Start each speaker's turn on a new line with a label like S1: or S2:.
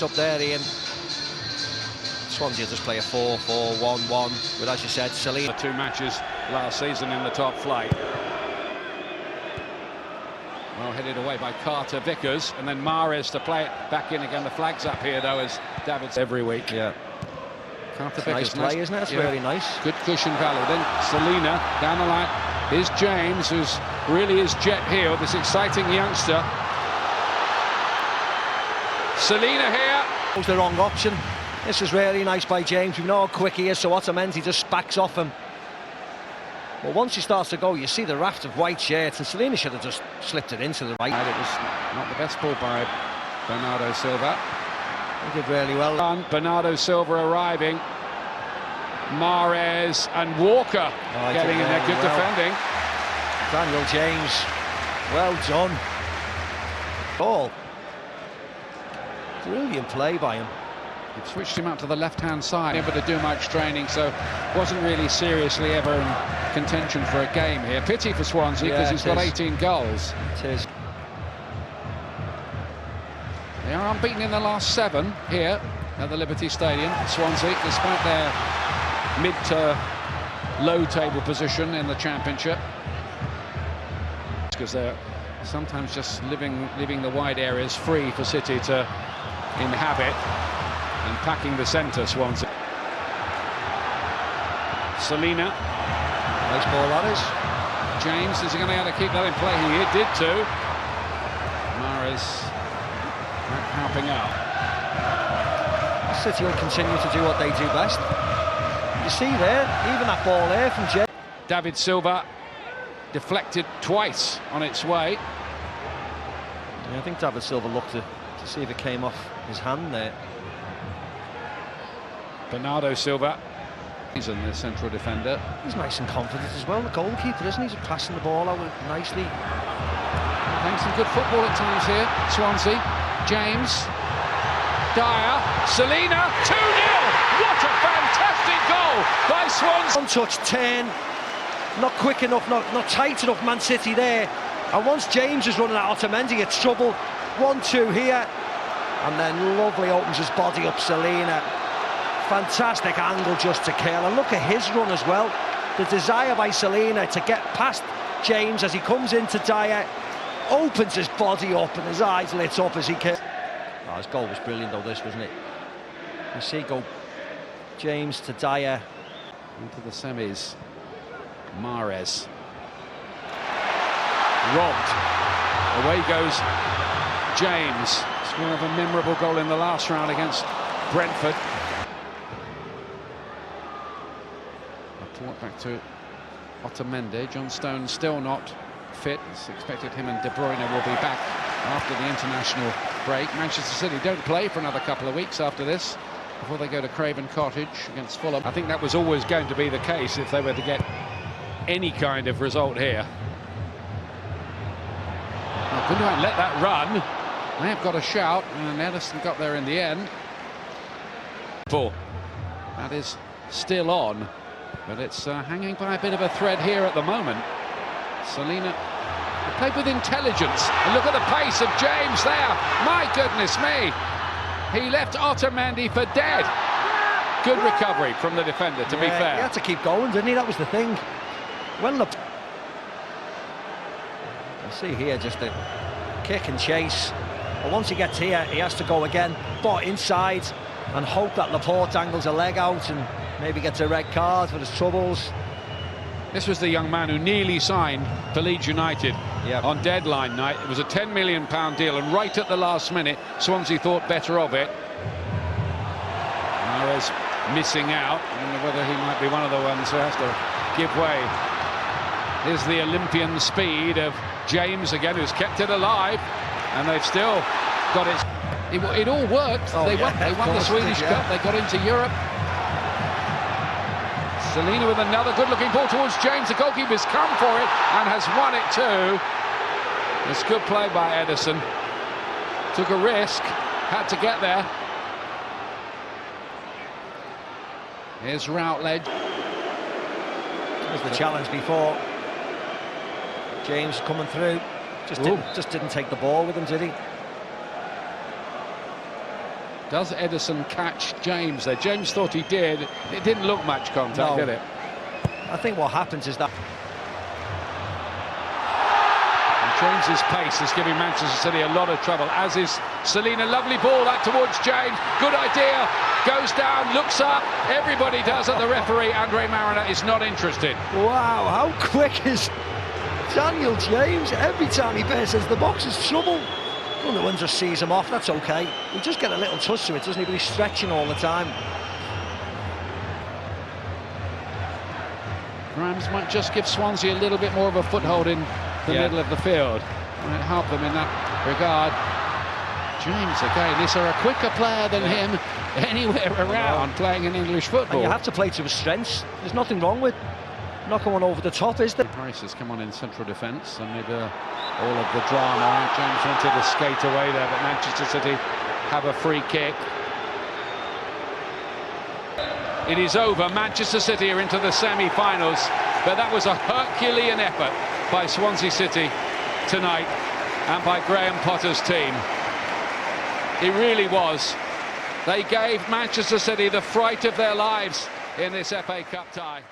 S1: Up there, Ian. Swansea just play a 4-4-1-1 with, as you said, Selina.
S2: 2 matches last season in the top flight. Well headed away by Carter Vickers, and then Mahrez to play it back in again. The flag's up here though, as David's every week.
S1: Yeah.
S2: Carter
S1: Vickers, nice play, isn't it? It's really nice.
S2: Good cushion value. Then Selina down the line. Here's James, who's really is jet-heeled, this exciting youngster. Selina here.
S1: That was the wrong option. This is really nice by James. We know how quick he is, so Otamendi just backs off him. But once he starts to go, you see the raft of white shirts, and Selina should have just slipped it into the right.
S2: And it was not the best ball by Bernardo Silva.
S1: He did really well.
S2: Bernardo Silva arriving. Mahrez and Walker getting in there. Good defending.
S1: Daniel James, well done. Ball. Brilliant play by him.
S2: They've switched him out to the left-hand side, able to do much training, so wasn't really seriously ever in contention for a game here. Pity for Swansea, because he's got 18 goals.
S1: It is.
S2: They are unbeaten in the last 7 here at the Liberty Stadium. Swansea, despite their mid to low table position in the Championship, because they're sometimes just leaving the wide areas free for City to inhabit, and packing the centre, Swansea. Selina.
S1: Nice ball, that is.
S2: James, is he going to be able to keep that in play? He did too. Mahrez helping out.
S1: City will continue to do what they do best. You see there, even that ball there from James.
S2: David Silva deflected twice on its way.
S1: Yeah, I think David Silva looked to see if it came off his hand there.
S2: Bernardo Silva, he's in the central defender.
S1: He's nice and confident as well, the goalkeeper, isn't he? He's passing the ball out nicely.
S2: Playing some good football at times here. Swansea, James, Dyer, Selina, 2-0! What a fantastic goal by Swansea!
S1: One-touch turn, not quick enough, not tight enough, Man City there. And once James is running at Otamendi, it's trouble. 1-2 here, and then lovely opens his body up, Selina. Fantastic angle just to kill, and look at his run as well. The desire by Selina to get past James as he comes into Dyer, opens his body up, and his eyes lit up as he kills. Oh, his goal was brilliant though, this, wasn't it? You see, go James to Dyer.
S2: Into the semis, Mahrez. Robbed. Away goes James. Score of a memorable goal in the last round against Brentford. Brought back to Otamendi. John Stones still not fit. It's expected him and De Bruyne will be back after the international break. Manchester City don't play for another couple of weeks after this, before they go to Craven Cottage against Fulham. I think that was always going to be the case if they were to get any kind of result here. Oh, couldn't let that run. They have got a shout, and Edison got there in the end. That is still on. But it's hanging by a bit of a thread here at the moment. Selina played with intelligence. And look at the pace of James there. My goodness me. He left Otamendi for dead. Good recovery from the defender, to be fair.
S1: He had to keep going, didn't he? That was the thing. Well looked. You see here just a kick and chase. But once he gets here, he has to go again. But inside, and hope that Laporte dangles a leg out and maybe gets a red card for his troubles.
S2: This was the young man who nearly signed for Leeds United on deadline night. It was a £10 million deal, and right at the last minute, Swansea thought better of it. Mahrez missing out. I don't know whether he might be one of the ones who has to give way. Here's the Olympian speed of James again, who's kept it alive, and they've still got it. It all worked. They won the Swedish Cup. They got into Europe. Selina with another good-looking ball towards James. The goalkeeper's come for it and has won it too. It's good play by Edison. Took a risk, had to get there. Here's Routledge.
S1: There's the challenge before. James coming through. Just didn't take the ball with him, did he?
S2: Does Ederson catch James there? James thought he did. It didn't look much contact, did it?
S1: I think what happens is that
S2: James's pace is giving Manchester City a lot of trouble, as is Selena. Lovely ball out towards James. Good idea. Goes down, looks up. Everybody does at the referee. Andre Mariner is not interested.
S1: Wow, how quick is Daniel James? Every time he passes the box is trouble. Well, the one just sees him off, that's okay. He just get a little touch to it, doesn't he? But he's stretching all the time.
S2: Rams might just give Swansea a little bit more of a foothold in the middle of the field. Might help them in that regard. James again, is there a quicker player than him anywhere around playing in English football?
S1: And you have to play to his strengths. There's nothing wrong with not going over the top, is there?
S2: Harris has come on in central defence amid all of the drama. James wanted to skate away there, but Manchester City have a free kick. It is over. Manchester City are into the semi-finals, but that was a Herculean effort by Swansea City tonight and by Graham Potter's team. It really was. They gave Manchester City the fright of their lives in this FA Cup tie.